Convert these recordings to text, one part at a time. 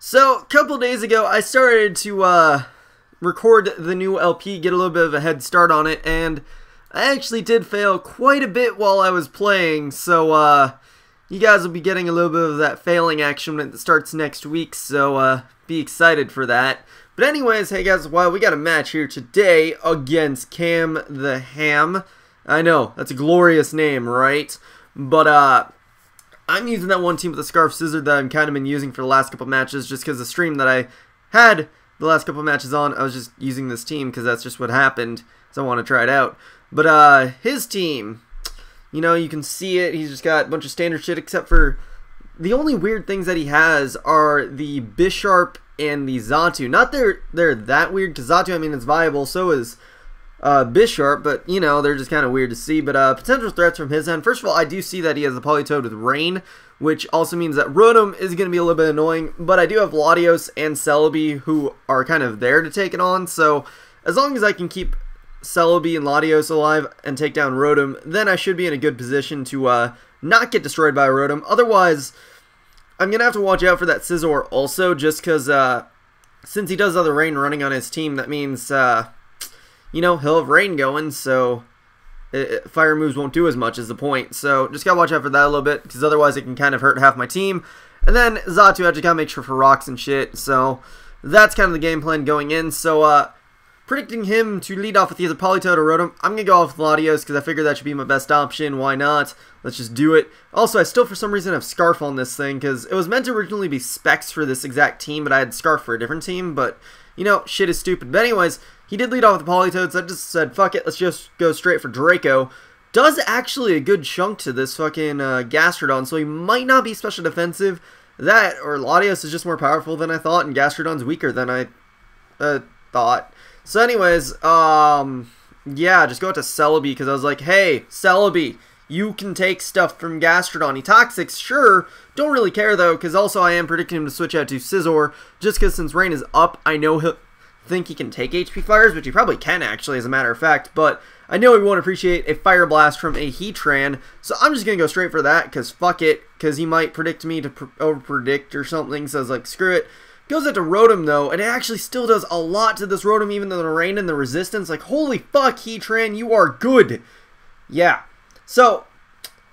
So, a couple days ago, I started to record the new LP, get a little bit of a head start on it, and I actually did fail quite a bit while I was playing, so you guys will be getting a little bit of that failing action when it starts next week, so be excited for that. But anyways, hey guys, well, we got a match here today against camtheham. I know, that's a glorious name, right? But I'm using that one team with the Scarf Scissor that I've kind of been using for the last couple matches, just because the stream that I had the last couple matches on, I was just using this team because that's just what happened, so I want to try it out. But his team, you know, you can see it, he's just got a bunch of standard shit, except for the only weird things that he has are the Bisharp and the Xatu. Not they're that weird, because Xatu, I mean, it's viable, so is Bisharp, but, you know, they're just kind of weird to see. But potential threats from his end. First of all, I do see that he has a Politoed with Rain, which also means that Rotom is going to be a little bit annoying, but I do have Latios and Celebi who are kind of there to take it on, so as long as I can keep Celebi and Latios alive and take down Rotom, then I should be in a good position to not get destroyed by Rotom. Otherwise, I'm going to have to watch out for that Scizor also, just because since he does have the Rain running on his team, that means you know, he'll have Rain going, so fire moves won't do as much is the point. So just gotta watch out for that a little bit, because otherwise it can kind of hurt half my team. And then Xatu, I just gotta make sure for rocks and shit. So that's kind of the game plan going in. So predicting him to lead off with either Politoed or Rotom, I'm gonna go off with Latios because I figure that should be my best option. Why not? Let's just do it. Also, I still for some reason have Scarf on this thing, because it was meant to originally be Specs for this exact team, but I had Scarf for a different team. But you know, shit is stupid. But anyways, he did lead off with the Politoed, so I just said, fuck it, let's just go straight for Draco. Does actually a good chunk to this fucking Gastrodon, so he might not be special defensive. That, or Latios is just more powerful than I thought, and Gastrodon's weaker than I thought. So anyways, yeah, just go out to Celebi, because I was like, hey, Celebi, you can take stuff from Gastrodon. He Toxics, sure, don't really care though, because also I am predicting him to switch out to Scizor, just because since Rain is up, I know he'll think he can take HP fires, which he probably can actually as a matter of fact, but I know he won't appreciate a Fire Blast from a Heatran, so I'm just going to go straight for that, because fuck it, because he might predict me to over-predict or something, so I was like, screw it. Goes out to Rotom though, and it actually still does a lot to this Rotom, even though the Rain and the Resistance, like, holy fuck, Heatran, you are good. Yeah, so,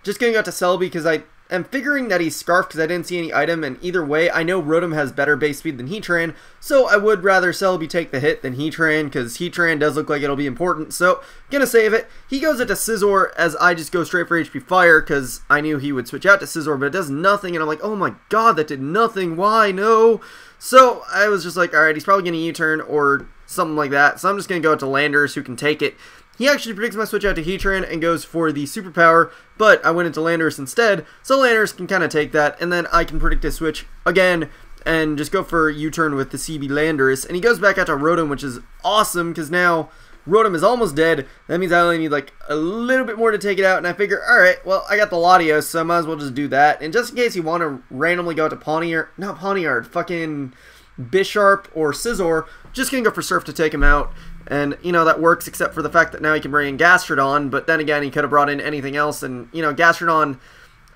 just going out to Celebi, because I am figuring that he's Scarf because I didn't see any item, and either way, I know Rotom has better base speed than Heatran, so I would rather Celebi take the hit than Heatran, because Heatran does look like it'll be important, so gonna save it. He goes into Scizor as I just go straight for HP Fire, because I knew he would switch out to Scizor, but it does nothing, and I'm like, oh my god, that did nothing, why, no? So I was just like, alright, he's probably gonna U-turn or something like that, so I'm just gonna go out to Landers who can take it. He actually predicts my switch out to Heatran and goes for the Superpower, but I went into Landorus instead, so Landorus can kind of take that, and then I can predict a switch again and just go for U-turn with the CB Landorus, and he goes back out to Rotom, which is awesome, because now Rotom is almost dead. That means I only need like a little bit more to take it out, and I figure, alright, well, I got the Latios, so I might as well just do that, and just in case you want to randomly go out to fucking Bisharp or Scizor, just gonna go for Surf to take him out. And, you know, that works except for the fact that now he can bring in Gastrodon, but then again, he could have brought in anything else, and, you know, Gastrodon,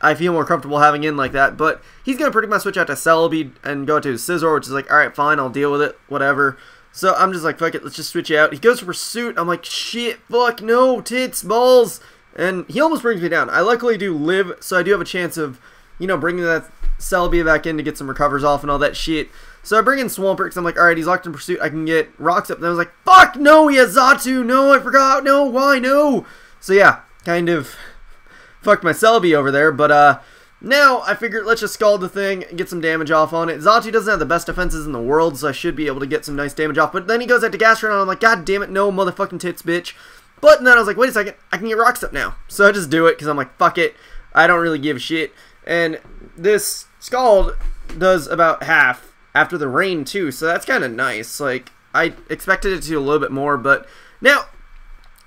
I feel more comfortable having in like that, but he's going to pretty much switch out to Celebi and go to Scizor, which is like, alright, fine, I'll deal with it, whatever. So I'm just like, fuck it, let's just switch out. He goes for Pursuit, I'm like, shit, fuck, no, tits, balls, and he almost brings me down. I luckily do live, so I do have a chance of, you know, bringing that Celebi back in to get some recovers off and all that shit. So I bring in Swampert because I'm like, alright, he's locked in Pursuit, I can get rocks up. And I was like, fuck, no, he has Xatu, no, I forgot, no, why, no? So yeah, kind of fucked my Celebi over there, but now I figured let's just scald the thing and get some damage off on it. Xatu doesn't have the best defenses in the world, so I should be able to get some nice damage off. But then he goes out to Gastrodon, and I'm like, god damn it, no, motherfucking tits, bitch. But then I was like, wait a second, I can get rocks up now. So I just do it because I'm like, fuck it, I don't really give a shit. And this Scald does about half after the Rain too, so that's kind of nice. Like, I expected it to do a little bit more, but now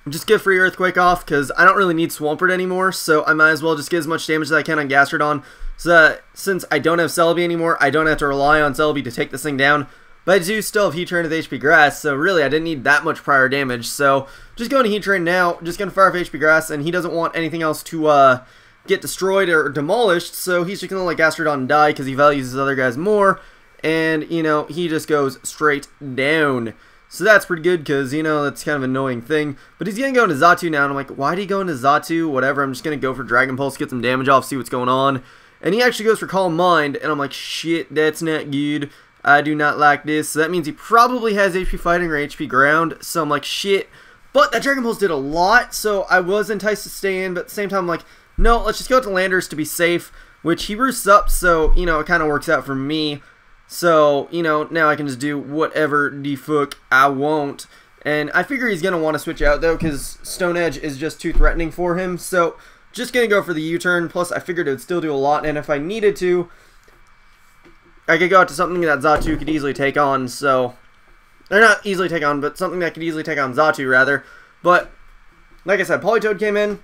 just get Free Earthquake off because I don't really need Swampert anymore, so I might as well just get as much damage as I can on Gastrodon. So that since I don't have Celebi anymore, I don't have to rely on Celebi to take this thing down. But I do still have Heatran with HP Grass, so really I didn't need that much prior damage. So just going to Heatran now, just going to fire off HP Grass, and he doesn't want anything else to get destroyed or demolished, so he's just going to let Gastrodon die because he values his other guys more. and, you know, he just goes straight down. So that's pretty good because, you know, that's kind of an annoying thing. But he's going to go into Xatu now, and I'm like, why did he go into Xatu? Whatever, I'm just going to go for Dragon Pulse, get some damage off, see what's going on. And he actually goes for Calm Mind, and I'm like, shit, that's not good. I do not like this. So that means he probably has HP Fighting or HP Ground. So I'm like, shit. But that Dragon Pulse did a lot, so I was enticed to stay in. But at the same time, I'm like, no, let's just go to Landers to be safe. Which he roosts up, so, you know, it kind of works out for me. So, you know, now I can just do whatever the fuck I want. And I figure he's going to want to switch out, though, because Stone Edge is just too threatening for him. So, just going to go for the U-turn. Plus, I figured it would still do a lot. And if I needed to, I could go out to something that Xatu could easily take on. So, or not easily take on, but something that could easily take on Xatu, rather. But, like I said, Politoed came in.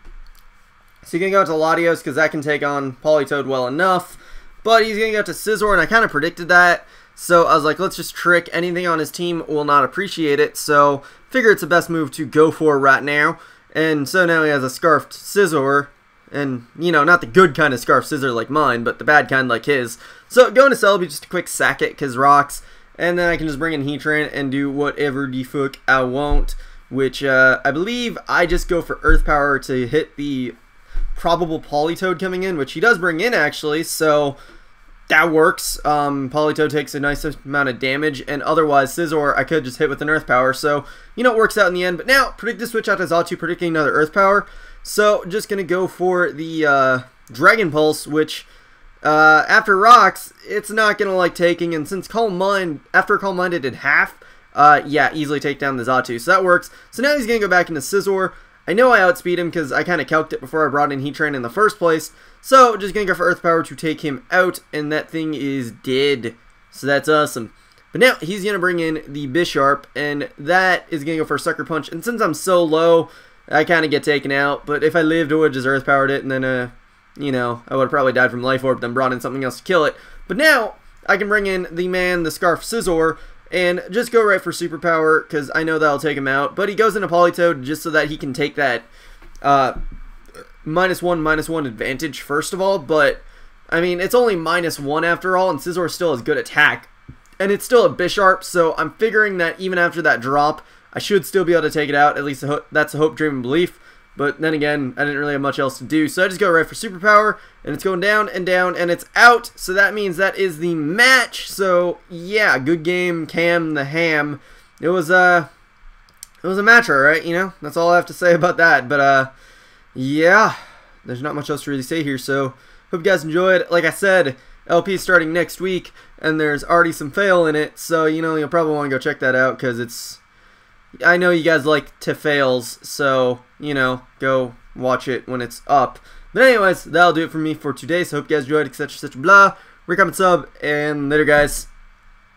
So you're going to go to Latios because that can take on Politoed well enough. But he's going to go to Scizor, and I kind of predicted that. So I was like, let's just trick. Anything on his team will not appreciate it. So figure it's the best move to go for right now. And so now he has a Scarfed Scizor. And, you know, not the good kind of Scarfed Scizor like mine, but the bad kind like his. So going to Celebi, just a quick sack it because rocks. And then I can just bring in Heatran and do whatever the fuck I want. Which I believe I just go for Earth Power to hit the probable Politoed coming in, which he does bring in actually, so that works. Politoed takes a nice amount of damage, and otherwise Scizor I could just hit with an Earth Power, so you know it works out in the end. But now predict the switch out to Xatu, predicting another Earth Power, so just gonna go for the Dragon Pulse, which after rocks it's not gonna like taking, and since Calm Mind, after Calm Mind it did half, yeah, easily take down the Xatu, so that works. So now he's gonna go back into Scizor. I know I outspeed him because I kind of calced it before I brought in Heatran in the first place. So, just going to go for Earth Power to take him out, and that thing is dead. So, that's awesome. But now, he's going to bring in the Bisharp, and that is going to go for a Sucker Punch. And since I'm so low, I kind of get taken out. But if I lived, I would have just Earth Powered it, and then, you know, I would have probably died from Life Orb, then brought in something else to kill it. But now, I can bring in the Scarf Scizor, and just go right for Superpower, because I know that'll take him out. But he goes into Politoed just so that he can take that -1/-1 advantage, first of all. But, I mean, it's only -1 after all, and Scizor still has good attack. And it's still a Bisharp, so I'm figuring that even after that drop, I should still be able to take it out. At least that's a hope, dream, and belief. But then again, I didn't really have much else to do. So I just go right for Superpower, and it's going down, and it's out. So that means that is the match. So, yeah, good game, Cam the Ham. It was a match, alright, you know? That's all I have to say about that. But, yeah, there's not much else to really say here. So, hope you guys enjoyed. Like I said, LP is starting next week, and there's already some fail in it. So, you know, you'll probably want to go check that out, because it's... I know you guys like to fails, so, you know, go watch it when it's up. But anyways, that'll do it for me for today, so hope you guys enjoyed, etc, etc, blah. Recomment, sub, and later, guys.